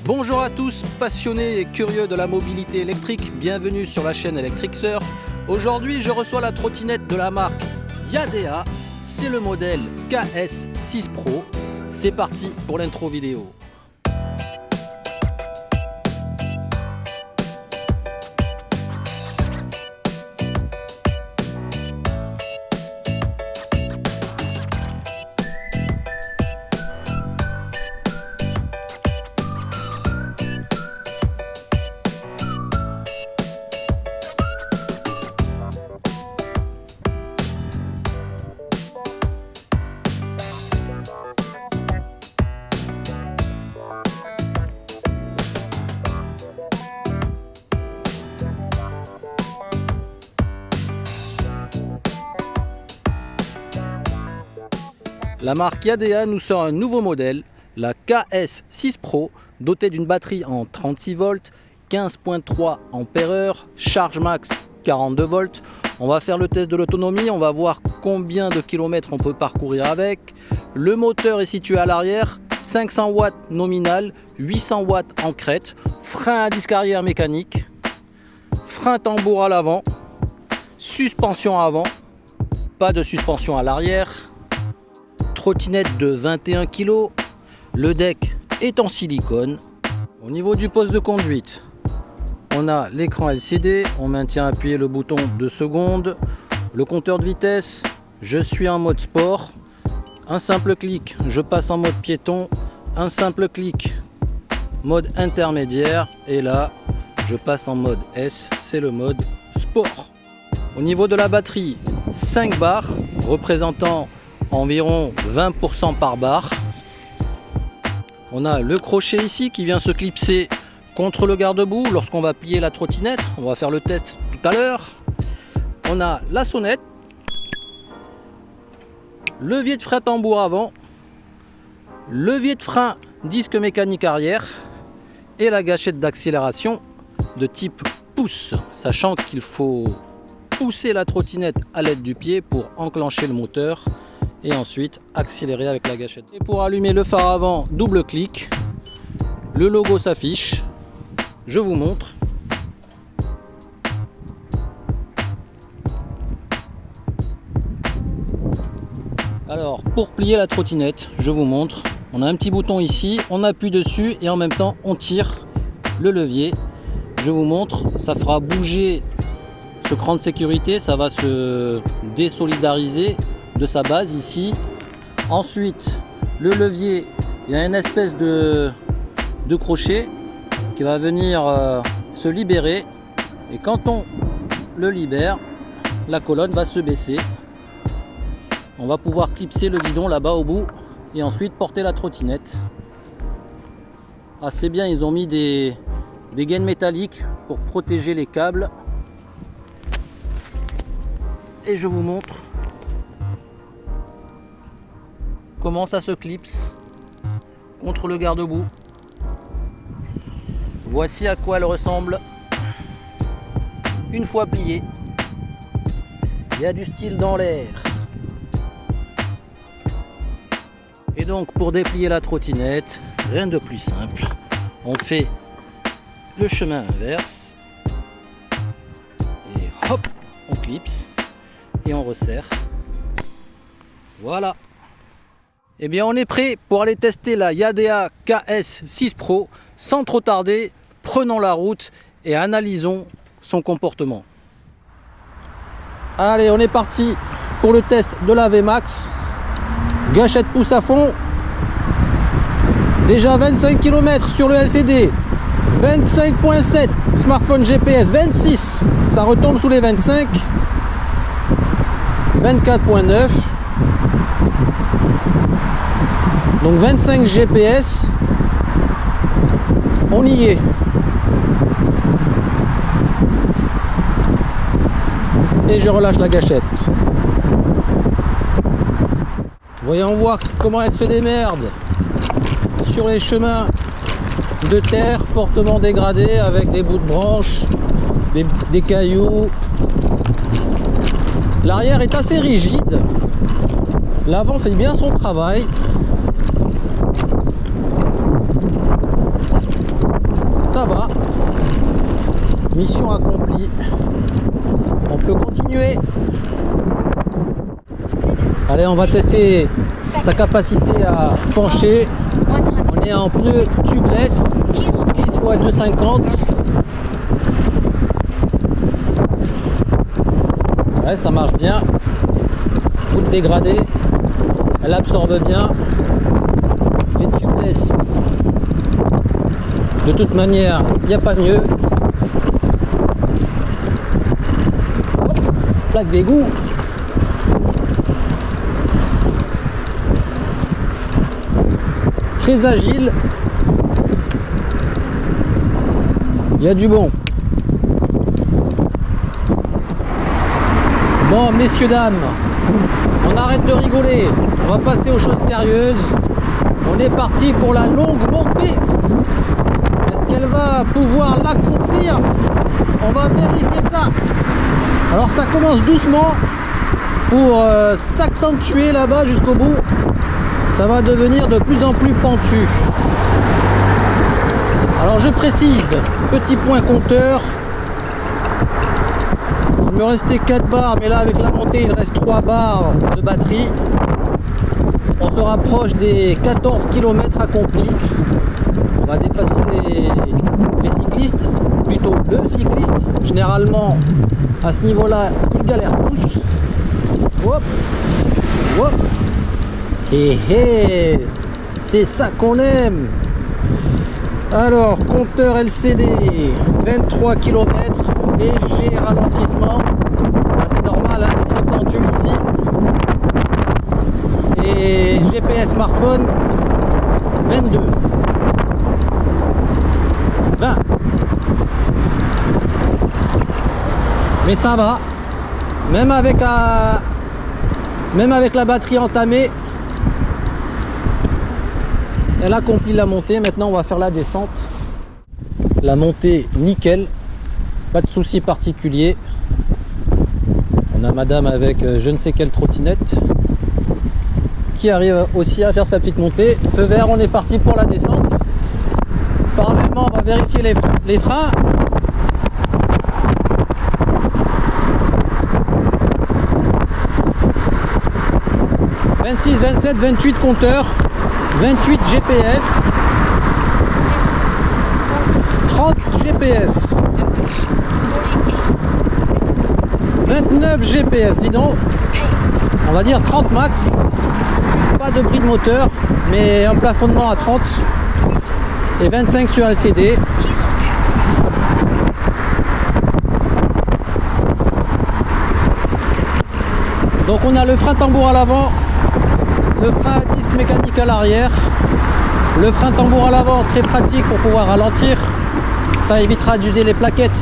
Bonjour à tous, passionnés et curieux de la mobilité électrique, bienvenue sur la chaîne Electrixer. Aujourd'hui, je reçois la trottinette de la marque Yadea, c'est le modèle KS6 Pro. C'est parti pour l'intro vidéo. La marque Yadea nous sort un nouveau modèle, la KS6 Pro, dotée d'une batterie en 36 volts, 15.3 Ah, charge max 42 volts. On va faire le test de l'autonomie, on va voir combien de kilomètres on peut parcourir avec. Le moteur est situé à l'arrière, 500 watts nominal, 800 watts en crête, frein à disque arrière mécanique, frein tambour à l'avant, suspension avant, pas de suspension à l'arrière. Trottinette de 21 kg, le deck est en silicone. Au niveau du poste de conduite, on a l'écran LCD, on maintient appuyé le bouton 2 secondes, le compteur de vitesse, je suis en mode sport, un simple clic, je passe en mode piéton, un simple clic, mode intermédiaire, et là, je passe en mode S, c'est le mode sport. Au niveau de la batterie, 5 barres représentant environ 20% par barre. On a le crochet ici qui vient se clipser contre le garde-boue lorsqu'on va plier la trottinette. On va faire le test tout à l'heure. On a la sonnette, levier de frein tambour avant, levier de frein disque mécanique arrière et la gâchette d'accélération de type pouce, sachant qu'il faut pousser la trottinette à l'aide du pied pour enclencher le moteur et ensuite accélérer avec la gâchette. Et pour allumer le phare avant, double clic, le logo s'affiche, je vous montre. Alors pour plier la trottinette, je vous montre, on a un petit bouton ici, on appuie dessus et en même temps on tire le levier. Je vous montre, ça fera bouger ce cran de sécurité, ça va se désolidariser de sa base ici. Ensuite le levier, il y a une espèce de crochet qui va venir se libérer, et quand on le libère, la colonne va se baisser. On va pouvoir clipser le guidon là-bas au bout et ensuite porter la trottinette. Ah, c'est bien, ils ont mis des gaines métalliques pour protéger les câbles. Et je vous montre comment ça se clipse contre le garde-boue. Voici à quoi elle ressemble une fois pliée. Il y a du style dans l'air. Et donc pour déplier la trottinette, rien de plus simple. On fait le chemin inverse et hop, on clipse et on resserre. Voilà. Eh bien on est prêt pour aller tester la Yadea KS6 Pro. Sans trop tarder, prenons la route et analysons son comportement. Allez, on est parti pour le test de la VMAX. Gâchette pouce à fond. Déjà 25 km sur le LCD. 25.7 smartphone GPS. 26, ça retombe sous les 25. 24.9. Donc 25 GPS, on y est. Et je relâche la gâchette. Voyons voir comment elle se démerde sur les chemins de terre fortement dégradés avec des bouts de branches, des cailloux. L'arrière est assez rigide. L'avant fait bien son travail. ça va. Mission accomplie. On peut continuer. Allez, on va tester sa capacité à pencher. On est en pneu tubeless, 10 x 250. Ouais, ça marche bien. Route dégradée, elle absorbe bien. Les tubeless, de toute manière, il n'y a pas mieux. Plaque d'égout. Très agile. Il y a du bon. Bon, messieurs, dames, on arrête de rigoler. On va passer aux choses sérieuses. On est parti pour la longue montée. Est-ce qu'elle va pouvoir l'accomplir? On va vérifier ça. Alors ça commence doucement pour s'accentuer là-bas jusqu'au bout. Ça va devenir de plus en plus pentu. Alors je précise, petit point compteur. Il me restait 4 barres, mais là avec la montée il reste 3 barres de batterie. On se rapproche des 14 km accomplis. On va dépasser les cyclistes, plutôt le cycliste. Généralement à ce niveau-là ils galèrent tous. Hop, hop. C'est ça qu'on aime. Alors, compteur LCD, 23 km, léger ralentissement. Bah, c'est normal, hein, c'est très pentu ici. Et GPS smartphone, 22. 20. Mais ça va. Même avec la batterie entamée, elle accomplit la montée. Maintenant on va faire la descente. La montée nickel, pas de souci particulier. On a madame avec je ne sais quelle trottinette qui arrive aussi à faire sa petite montée. Feu vert, on est parti pour la descente. Parallèlement on va vérifier les freins. « 26, 27, 28 compteurs. 28 GPS, 30 GPS, 29 GPS, dis donc, on va dire 30 max, pas de bruit de moteur, mais un plafonnement à 30 et 25 sur LCD. Donc on a le frein tambour à l'avant, le frein à disque mécanique à l'arrière, le frein tambour à l'avant très pratique pour pouvoir ralentir, ça évitera d'user les plaquettes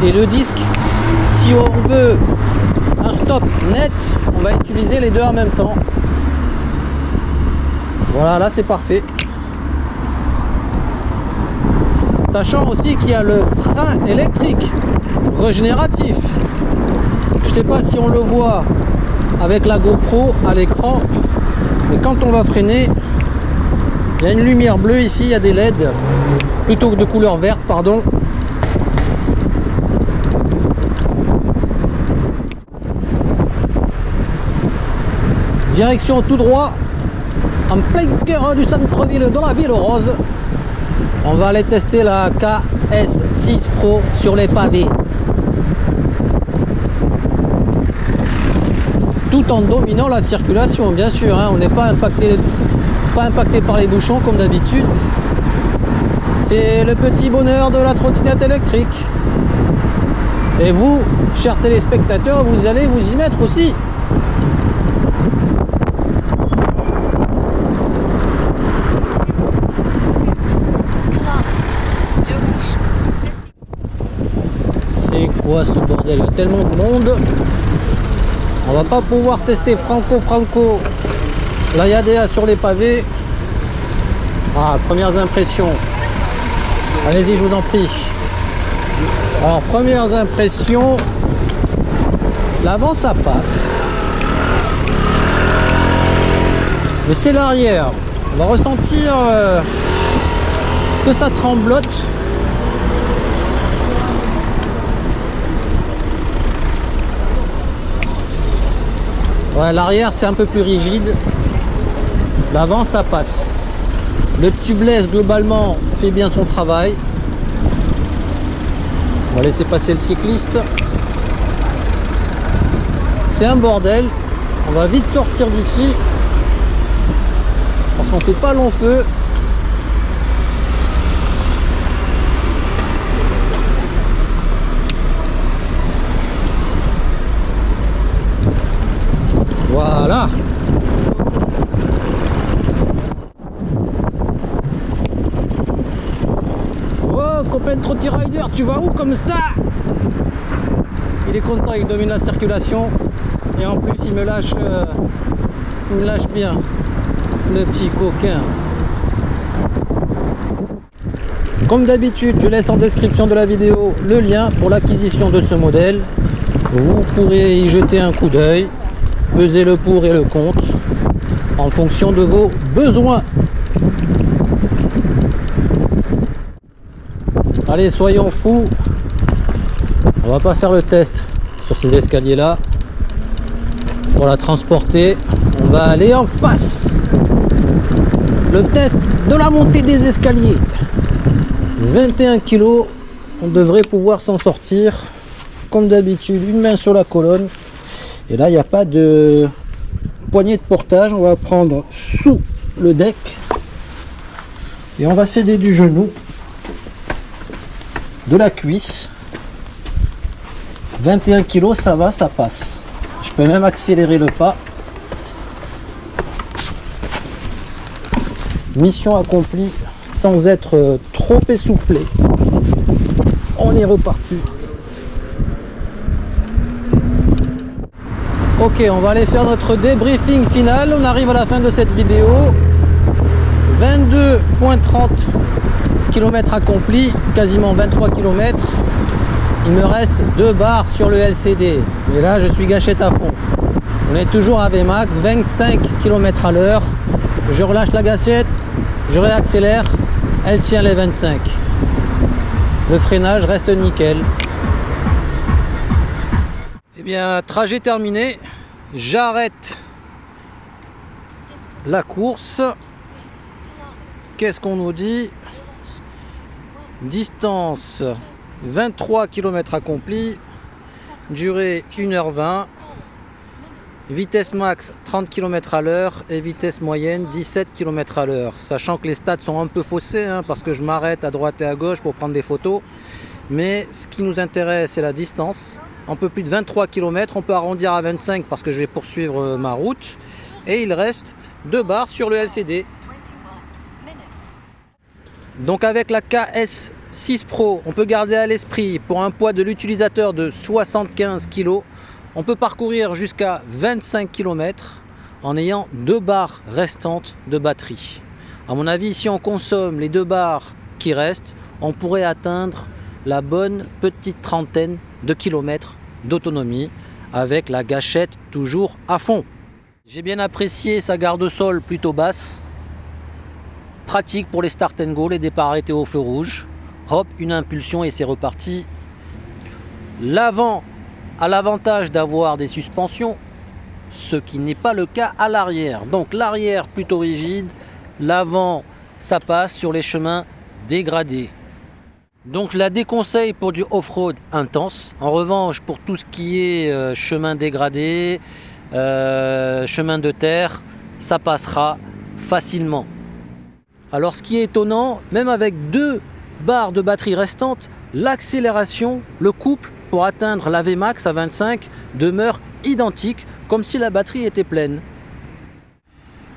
et le disque. Si on veut un stop net, on va utiliser les deux en même temps. Voilà, là c'est parfait. Sachant aussi qu'il y a le frein électrique régénératif. Je sais pas si on le voit avec la GoPro à l'écran, mais quand on va freiner, il y a une lumière bleue ici, il y a des LED, plutôt que de couleur verte, pardon. Direction tout droit, en plein cœur du centre-ville de la Ville Rose. On va aller tester la KS6 Pro sur les pavés. Tout en dominant la circulation, bien sûr, hein. On n'est pas impacté par les bouchons comme d'habitude. C'est le petit bonheur de la trottinette électrique. Et vous, chers téléspectateurs, vous allez vous y mettre aussi. C'est quoi ce bordel? Il y a tellement de monde. On va pas pouvoir tester franco la Yadea sur les pavés. Ah, premières impressions. Allez-y, je vous en prie. Alors, premières impressions. L'avant, ça passe. Mais c'est l'arrière. On va ressentir que ça tremblote. Ouais, l'arrière c'est un peu plus rigide. L'avant ça passe. Le tubeless globalement fait bien son travail. On va laisser passer le cycliste. C'est un bordel. On va vite sortir d'ici. Parce qu'on fait pas long feu. Voilà. Oh, copain de Trotty Rider, tu vas où comme ça? Il est content, il domine la circulation. Et en plus, il me lâche bien, le petit coquin. Comme d'habitude, je laisse en description de la vidéo le lien pour l'acquisition de ce modèle. Vous pourrez y jeter un coup d'œil, peser le pour et le contre en fonction de vos besoins. Allez, soyons fous. On va pas faire le test sur ces escaliers là. Pour la transporter, on va aller en face. Le test de la montée des escaliers. 21 kg, on devrait pouvoir s'en sortir. Comme d'habitude, une main sur la colonne. Et là, il n'y a pas de poignée de portage. On va prendre sous le deck. Et on va s'aider du genou, de la cuisse. 21 kg, ça va, ça passe. Je peux même accélérer le pas. Mission accomplie sans être trop essoufflé. On est reparti. Ok, on va aller faire notre débriefing final. On arrive à la fin de cette vidéo. 22,30 km accomplis, quasiment 23 km. Il me reste 2 barres sur le LCD. Et là, je suis gâchette à fond. On est toujours à Vmax, 25 km à l'heure. Je relâche la gâchette, je réaccélère. Elle tient les 25. Le freinage reste nickel. Eh bien, trajet terminé. J'arrête la course. Qu'est-ce qu'on nous dit? Distance 23 km accomplis, durée 1h20, vitesse max 30 km à l'heure et vitesse moyenne 17 km à l'heure. Sachant que les stats sont un peu faussés parce que je m'arrête à droite et à gauche pour prendre des photos. Mais ce qui nous intéresse, c'est la distance. Un peu plus de 23 km, on peut arrondir à 25 parce que je vais poursuivre ma route. Et il reste 2 barres sur le LCD. Donc avec la KS6 Pro, on peut garder à l'esprit pour un poids de l'utilisateur de 75 kg, on peut parcourir jusqu'à 25 km en ayant 2 barres restantes de batterie. À mon avis, si on consomme les 2 barres qui restent, on pourrait atteindre la bonne petite trentaine de kilomètres d'autonomie avec la gâchette toujours à fond. J'ai bien apprécié sa garde-sol plutôt basse. Pratique pour les start and go, les départs arrêtés au feu rouge. Hop, une impulsion et c'est reparti. L'avant a l'avantage d'avoir des suspensions, ce qui n'est pas le cas à l'arrière. Donc l'arrière plutôt rigide, l'avant ça passe sur les chemins dégradés. Donc je la déconseille pour du off-road intense. En revanche, pour tout ce qui est chemin dégradé, chemin de terre, ça passera facilement. Alors ce qui est étonnant, même avec 2 barres de batterie restantes, l'accélération, le couple pour atteindre la Vmax à 25 demeure identique, comme si la batterie était pleine.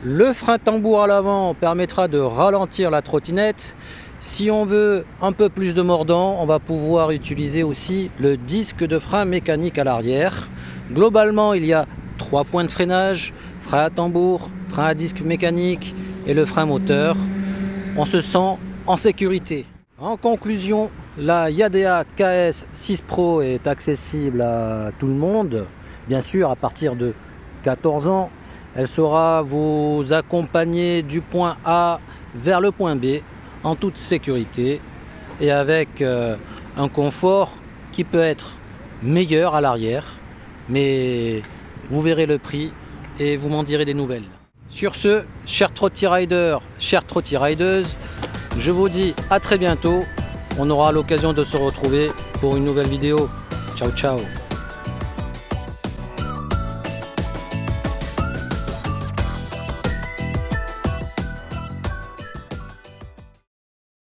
Le frein tambour à l'avant permettra de ralentir la trottinette. Si on veut un peu plus de mordant, on va pouvoir utiliser aussi le disque de frein mécanique à l'arrière. Globalement, il y a 3 points de freinage, frein à tambour, frein à disque mécanique et le frein moteur. On se sent en sécurité. En conclusion, la Yadea KS6 Pro est accessible à tout le monde, bien sûr à partir de 14 ans. Elle saura vous accompagner du point A vers le point B en toute sécurité et avec un confort qui peut être meilleur à l'arrière, mais vous verrez le prix, et vous m'en direz des nouvelles. Sur ce, chers Trotty Riders, chers Trotty Rideuses, je vous dis à très bientôt. On aura l'occasion de se retrouver pour une nouvelle vidéo. Ciao ciao.